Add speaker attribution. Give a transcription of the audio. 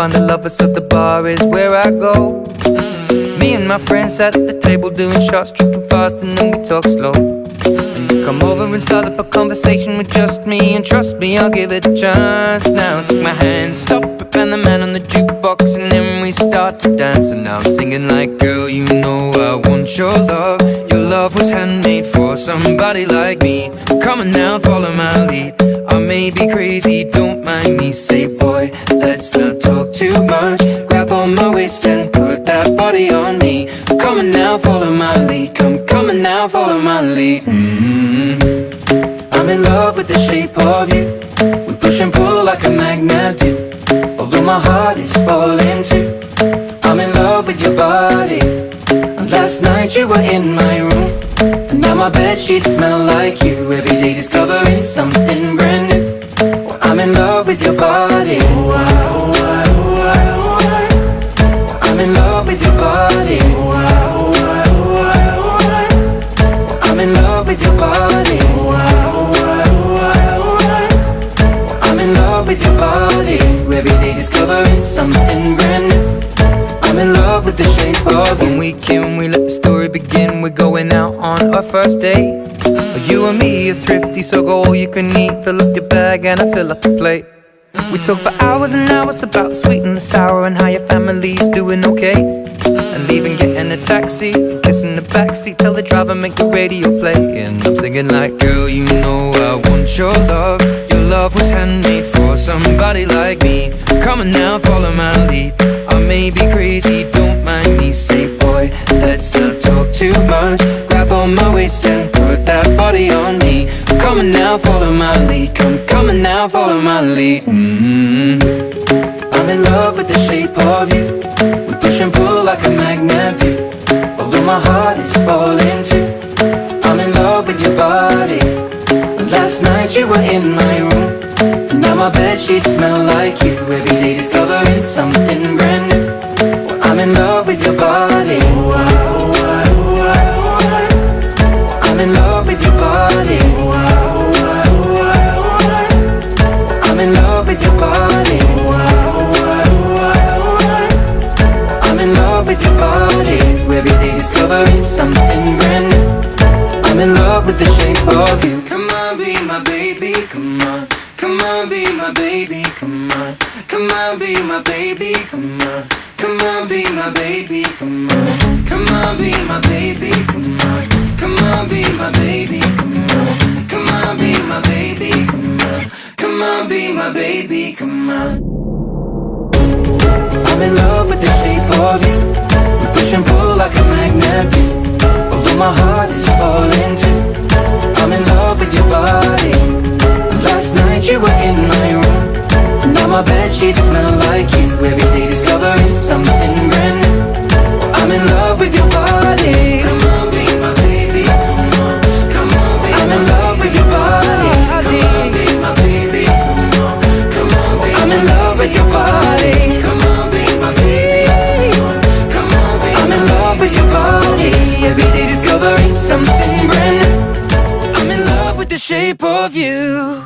Speaker 1: find a lover, so the bar is where I go. Me and my friends sat at the table doing shots, tripping fast, and then we talk slow. And you come over and start up a conversation with just me, and trust me, I'll give it a chance. Now take my hand, stop it, and the man on the jukebox, and then we start to dance. And now I'm singing like, girl, you know I want your love. Your love was handmade for somebody like me. Come on now, follow my lead. I may be crazy, don't mind me. Say, boy, let's not talk too much. Grab on my waist and put that body on me. Come on now, follow my lead. Come on now, follow my lead. I'm in love with the shape of you. We push and pull like a magnet do. Although my heart is falling too. I'm in love with your body. And last night you were in my room, and now my bedsheets smell like you. Every day discovering something brand new. Well, I'm in love with your body. I'm in love with your body. I'm in love with your body. I'm in love with your body. Every day discovering something brand new. I'm in love with the shape of you. When we came, we let the story begin. We're going out on our first date. You and me are thrifty, so go all you can eat. Fill up your bag and I fill up the plate. We talk for hours and hours about the sweet and the sour, and how your family's doing okay. And leaving, getting a taxi, kissing the backseat, tell the driver make the radio play. And I'm singing like, girl, you know I want your love. Your love was handmade for somebody like me. Come on now, follow my lead. I may be crazy, don't mind me. Say, boy, let's not talk too much. Grab on my waist and put that body on me. Come on now, follow my lead. Come on now, follow my lead. I'm in love with the shape of you. We push and pull like a magnet do. Although my heart is falling too. I'm in love with your body. Last night you were in my room, and now my bedsheets smell like you. Every day discovering something brand new. Well, I'm in love with your body. I'm in love with your body. I'm in love with your body. I'm in love with your body. Every day discovering something brand new. I'm in love with the shape of you. Come on, be my baby, come on. Come on, be my baby, come on. Come on, be my baby, come on. Come on, be my baby, come on. Come on, be my baby, come on. Come on, be my baby, come on. Come on, be my baby, come on. Come on, be my baby, come on. I'm in love with the shape of you. We push and pull like a magnet do. Although my heart is falling too. I'm in love with your body. Last night you were in my room, and now my bedsheets smell like you. Every day discovering something brand new. I'm in love with your body. Come on, be my baby, come on. Come on, be I'm in love with your body. Come on, be my baby, come on. Come on, be I'm in love with your body. Come on, be my baby, come on. Come on, be I'm in love with your body. Every day discovering something brand new. I'm in love with the shape of you.